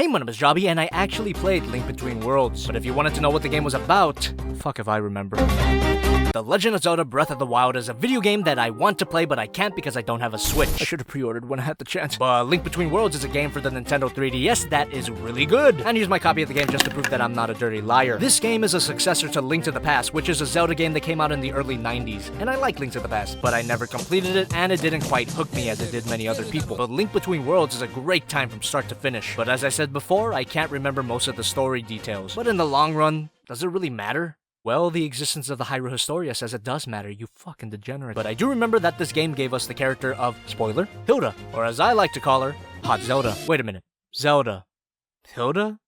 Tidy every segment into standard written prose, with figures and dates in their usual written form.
my name is Jobby, and I actually played Link Between Worlds. But if you wanted to know what the game was about, fuck if I remember. The Legend of Zelda Breath of the Wild is a video game that I want to play, but I can't because I don't have a Switch. I should have pre-ordered when I had the chance. But Link Between Worlds is a game for the Nintendo 3DS that is really good. And here's my copy of the game just to prove that I'm not a dirty liar. This game is a successor to Link to the Past, which is a Zelda game that came out in the early 90s. And I like Link to the Past, but I never completed it, and it didn't quite hook me as it did many other people. But Link Between Worlds is a great time from start to finish. But as I said before, I can't remember most of the story details. But in the long run, does it really matter? Well, the existence of the Hyrule Historia says it does matter, you fucking degenerate. But I do remember that this game gave us the character of, spoiler, Hilda, or as I like to call her, Hot Zelda. Wait a minute. Zelda. Hilda?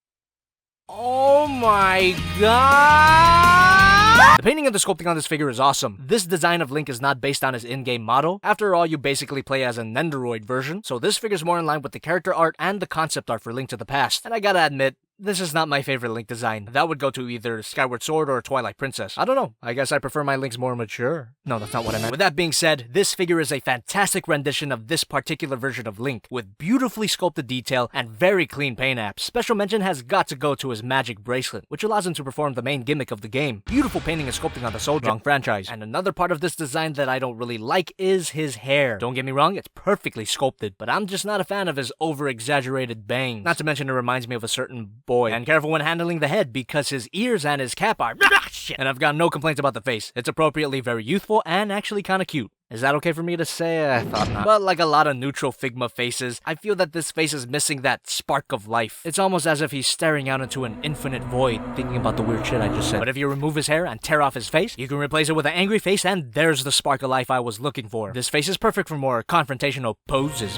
Oh my god! The painting and the sculpting on this figure is awesome. This design of Link is not based on his in-game model. After all, you basically play as an Nendoroid version, so this figure's more in line with the character art and the concept art for Link to the Past. And I gotta admit, this is not my favorite Link design. That would go to either Skyward Sword or Twilight Princess. I don't know. I guess I prefer my Links more mature. No, that's not what I meant. With that being said, this figure is a fantastic rendition of this particular version of Link, with beautifully sculpted detail and very clean paint apps. Special mention has got to go to his magic bracelet, which allows him to perform the main gimmick of the game. Beautiful painting and sculpting on the soldier. Wrong franchise. And another part of this design that I don't really like is his hair. Don't get me wrong, it's perfectly sculpted, but I'm just not a fan of his over-exaggerated bangs. Not to mention it reminds me of a certain boy. And careful when handling the head, because his ears and his cap are shit. And I've got no complaints about the face. It's appropriately very youthful and actually kinda cute. Is that okay for me to say? I thought not. But like a lot of neutral Figma faces, I feel that this face is missing that spark of life. It's almost as if he's staring out into an infinite void, thinking about the weird shit I just said. But if you remove his hair and tear off his face, you can replace it with an angry face, and there's the spark of life I was looking for. This face is perfect for more confrontational poses.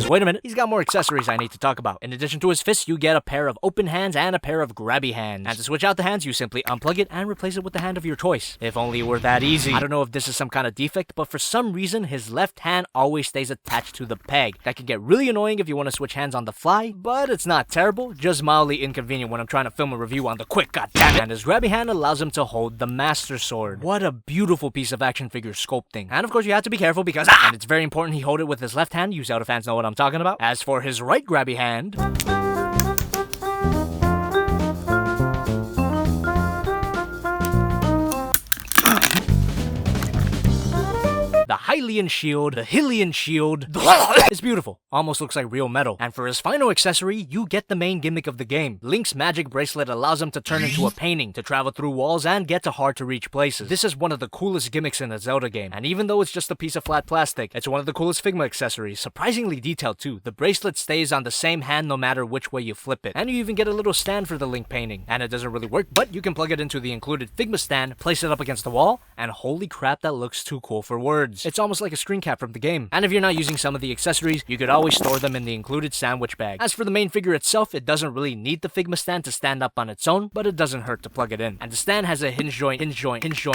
Wait a minute, he's got more accessories I need to talk about. In addition to his fists, you get a pair of open hands and a pair of grabby hands. And to switch out the hands, you simply unplug it and replace it with the hand of your choice. If only it were that easy. I don't know if this is some kind of defect, but for some reason, his left hand always stays attached to the peg. That can get really annoying if you want to switch hands on the fly, but it's not terrible, just mildly inconvenient when I'm trying to film a review on the quick, goddammit. And his grabby hand allows him to hold the Master Sword. What a beautiful piece of action figure sculpting. And of course, you have to be careful because, and it's very important he hold it with his left hand. You Zelda fans know what I'm talking about. As for his right grabby hand, the Hylian shield, the Hylian shield, it's beautiful, almost looks like real metal. And for his final accessory, you get the main gimmick of the game. Link's magic bracelet allows him to turn into a painting, to travel through walls and get to hard to reach places. This is one of the coolest gimmicks in a Zelda game, and even though it's just a piece of flat plastic, it's one of the coolest Figma accessories, surprisingly detailed too. The bracelet stays on the same hand no matter which way you flip it, and you even get a little stand for the Link painting. And it doesn't really work, but you can plug it into the included Figma stand, place it up against the wall, and holy crap, that looks too cool for words. It's almost like a screen cap from the game. And if you're not using some of the accessories, you could always store them in the included sandwich bag. As for the main figure itself, it doesn't really need the Figma stand to stand up on its own, but it doesn't hurt to plug it in. And the stand has a hinge joint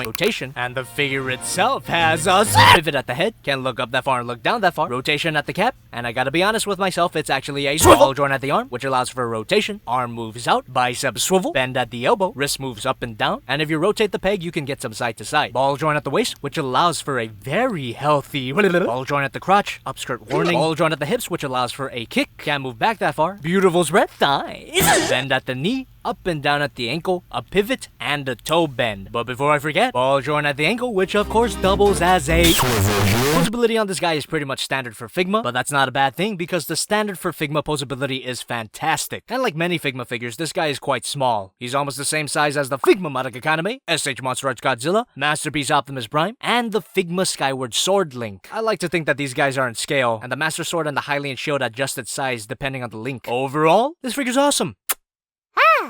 rotation, and the figure itself has a pivot at the head, can look up that far and look down that far, rotation at the cap, and I gotta be honest with myself, it's actually a swivel joint at the arm, which allows for rotation, arm moves out, bicep swivel, bend at the elbow, wrist moves up and down, and if you rotate the peg, you can get some side to side. Ball joint at the waist, which allows for a very healthy ball joint at the crotch, upskirt warning, ball joint at the hips, which allows for a kick, can't move back that far, beautiful spread thighs, bend at the knee, up and down at the ankle, a pivot, and a toe bend. But before I forget, ball joint at the ankle, which of course doubles as a posability on this guy is pretty much standard for Figma, but that's not a bad thing because the standard for Figma posability is fantastic. And like many Figma figures, this guy is quite small. He's almost the same size as the Figma Madakaname, SH Monster Arts Godzilla, Masterpiece Optimus Prime, and the Figma Skyward Sword Link. I like to think that these guys are in scale, and the Master Sword and the Hylian Shield adjust its size depending on the Link. Overall, this figure's awesome.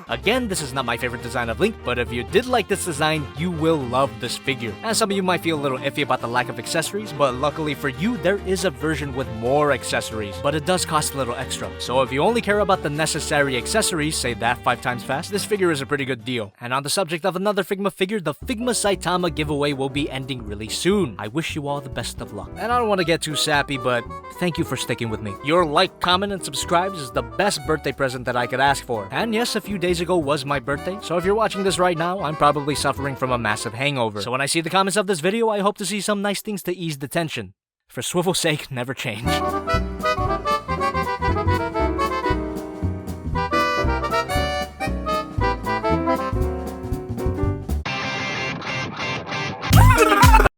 Again, this is not my favorite design of Link, but if you did like this design, you will love this figure. And some of you might feel a little iffy about the lack of accessories, but luckily for you, there is a version with more accessories, but it does cost a little extra. So if you only care about the necessary accessories, say that 5 times fast, this figure is a pretty good deal. And on the subject of another Figma figure, the Figma Saitama giveaway will be ending really soon. I wish you all the best of luck. And I don't want to get too sappy, but thank you for sticking with me. Your like, comment, and subscribe is the best birthday present that I could ask for. And yes, a few days ago was my birthday, so if you're watching this right now, I'm probably suffering from a massive hangover. So when I see the comments of this video, I hope to see some nice things to ease the tension. For swivel's sake, never change.